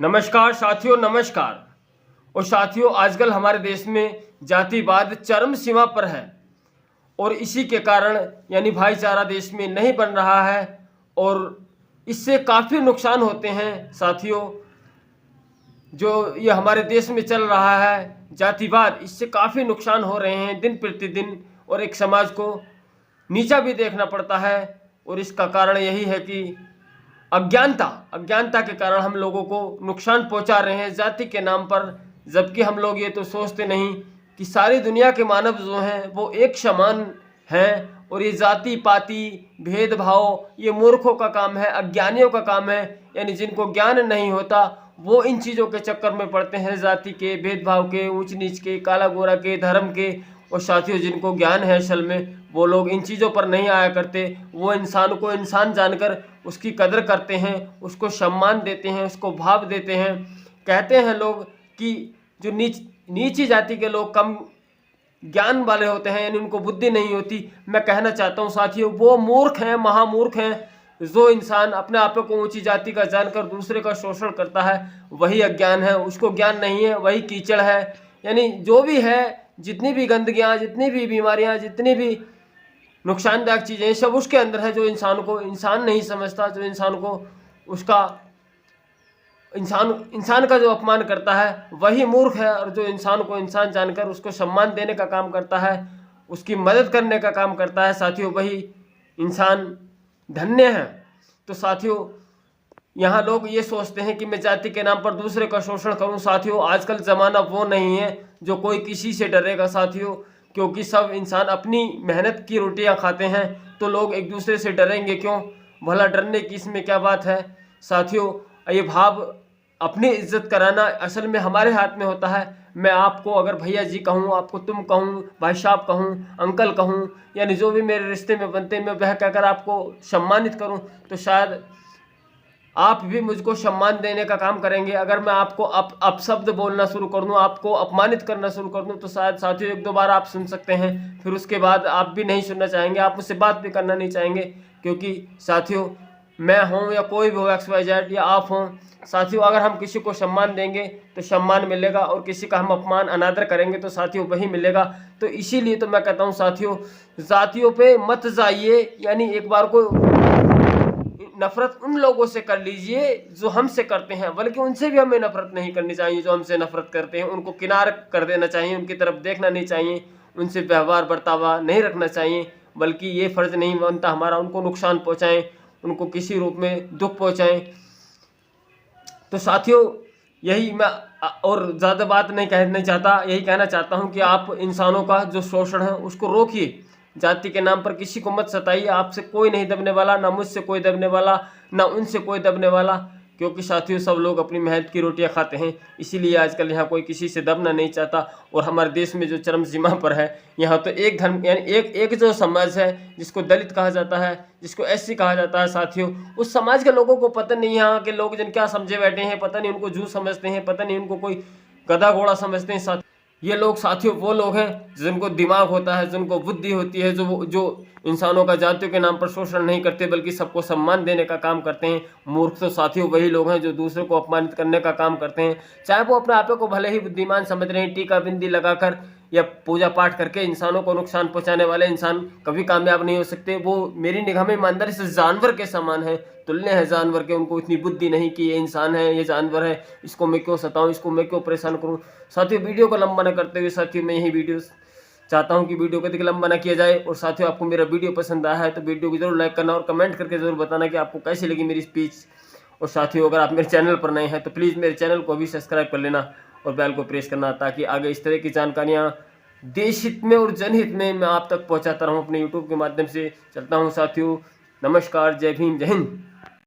नमस्कार साथियों, नमस्कार। और साथियों, आजकल हमारे देश में जातिवाद चरम सीमा पर है और इसी के कारण यानी भाईचारा देश में नहीं बन रहा है और इससे काफ़ी नुकसान होते हैं साथियों। जो ये हमारे देश में चल रहा है जातिवाद, इससे काफ़ी नुकसान हो रहे हैं दिन प्रतिदिन और एक समाज को नीचा भी देखना पड़ता है। और इसका कारण यही है कि अज्ञानता के कारण हम लोगों को नुकसान पहुंचा रहे हैं जाति के नाम पर, जबकि हम लोग ये तो सोचते नहीं कि सारी दुनिया के मानव जो हैं वो एक समान हैं और ये जाति पाति भेदभाव ये मूर्खों का काम है, अज्ञानियों का काम है। यानी जिनको ज्ञान नहीं होता वो इन चीज़ों के चक्कर में पड़ते हैं, जाति के, भेदभाव के, ऊंच नीच के, काला गोरा के, धर्म के। और साथियों, जिनको ज्ञान है असल में वो लोग इन चीज़ों पर नहीं आया करते। वो इंसान को इंसान जानकर उसकी कदर करते हैं, उसको सम्मान देते हैं, उसको भाव देते हैं। कहते हैं लोग कि जो नीची जाति के लोग कम ज्ञान वाले होते हैं, यानी उनको बुद्धि नहीं होती। मैं कहना चाहता हूँ साथियों, वो मूर्ख हैं, महामूर्ख हैं। जो इंसान अपने आप को ऊंची जाति का जानकर दूसरे का शोषण करता है वही अज्ञान है, उसको ज्ञान नहीं है, वही कीचड़ है। यानी जो भी है, जितनी भी गंदगियाँ, जितनी भी बीमारियाँ, जितनी भी नुकसानदायक चीज़ें सब उसके अंदर है। जो इंसान को इंसान नहीं समझता, जो इंसान को उसका इंसान का जो अपमान करता है वही मूर्ख है। और जो इंसान को इंसान जानकर उसको सम्मान देने का काम करता है, उसकी मदद करने का काम करता है साथियों, वही इंसान धन्य है। तो साथियों, यहाँ लोग ये सोचते हैं कि मैं जाति के नाम पर दूसरे का शोषण करूं। साथियों, आजकल ज़माना वो नहीं है जो कोई किसी से डरेगा साथियों, क्योंकि सब इंसान अपनी मेहनत की रोटियां खाते हैं। तो लोग एक दूसरे से डरेंगे क्यों? भला डरने की इसमें क्या बात है साथियों? ये भाव अपनी इज्जत कराना असल में हमारे हाथ में होता है। मैं आपको अगर भैया जी कहूँ, आपको तुम कहूँ, भाई साहब कहूँ, अंकल कहूँ, यानी जो भी मेरे रिश्ते में बनते हैं, मैं वह कहकर आपको सम्मानित करूँ तो शायद आप भी मुझको सम्मान देने का काम करेंगे। अगर मैं आपको अपशब्द बोलना शुरू कर दूँ, आपको अपमानित करना शुरू कर दूँ, तो शायद साथियों एक दो बार आप सुन सकते हैं, फिर उसके बाद आप भी नहीं सुनना चाहेंगे, आप मुझसे बात भी करना नहीं चाहेंगे। क्योंकि साथियों, मैं हूँ या कोई भी हो, XYZ या आप हों साथियों, अगर हम किसी को सम्मान देंगे तो सम्मान मिलेगा और किसी का हम अपमान अनादर करेंगे तो साथियों वही मिलेगा। तो इसीलिए तो मैं कहता हूँ साथियों, जातियों पे मत जाइए। यानी एक बार को नफरत उन लोगों से कर लीजिए जो हमसे करते हैं, बल्कि उनसे भी हमें नफरत नहीं करनी चाहिए। जो हमसे नफरत करते हैं उनको किनार कर देना चाहिए, उनकी तरफ देखना नहीं चाहिए, उनसे व्यवहार बर्तावा नहीं रखना चाहिए। बल्कि ये फ़र्ज़ नहीं बनता हमारा उनको नुकसान पहुँचाएँ, उनको किसी रूप में दुख पहुँचाएँ। तो साथियों, यही मैं और ज़्यादा बात नहीं कहना चाहता, यही कहना चाहता हूँ कि आप इंसानों का जो शोषण है उसको रोकिए। जाति के नाम पर किसी को मत सताइए। आपसे कोई नहीं दबने वाला, ना मुझसे कोई दबने वाला, ना उनसे कोई दबने वाला। क्योंकि साथियों, सब लोग अपनी मेहनत की रोटियां खाते हैं, इसीलिए आजकल यहाँ कोई किसी से दबना नहीं चाहता। और हमारे देश में जो चरम सीमा पर है, यहाँ तो एक धर्म यानी एक जो समाज है जिसको दलित कहा जाता है, जिसको SC कहा जाता है साथियों, उस समाज के लोगों को पता नहीं, यहाँ के लोग जिन क्या समझे बैठे हैं, पता नहीं उनको जू समझते हैं, पता नहीं उनको कोई गधा घोड़ा समझते हैं साथ। ये लोग साथियों वो लोग हैं जिनको दिमाग होता है, जिनको बुद्धि होती है, जो इंसानों का जातियों के नाम पर शोषण नहीं करते बल्कि सबको सम्मान देने का काम करते हैं। मूर्ख तो साथियों वही लोग हैं जो दूसरे को अपमानित करने का काम करते हैं, चाहे वो अपने आप को भले ही बुद्धिमान समझ रहे हैं। टीका बिंदी लगाकर या पूजा पाठ करके इंसानों को नुकसान पहुंचाने वाले इंसान कभी कामयाब नहीं हो सकते। वो मेरी निगाह में ईमानदारी से जानवर के समान है, तुल्य है जानवर के। उनको इतनी बुद्धि नहीं कि ये इंसान है, ये जानवर है, इसको मैं क्यों सताऊं, इसको मैं क्यों परेशान करूं। साथियों, वीडियो को लंबा न करते हुए साथियों, मैं यही वीडियो चाहता हूं कि वीडियो को अधिक लंबा ना किया जाए। और साथियों, आपको मेरा वीडियो पसंद आया है तो वीडियो को जरूर लाइक करना और कमेंट करके जरूर बताना कि आपको कैसी लगी मेरी स्पीच। और साथियों, अगर आप मेरे चैनल पर नए हैं तो प्लीज़ मेरे चैनल को भी सब्सक्राइब कर लेना और बेल को प्रेस करना, ताकि आगे इस तरह की जानकारियाँ देश हित में और जनहित में मैं आप तक पहुँचाता रहूँ अपने यूट्यूब के माध्यम से। चलता हूँ साथियों, नमस्कार, जय भीम, जय हिंद।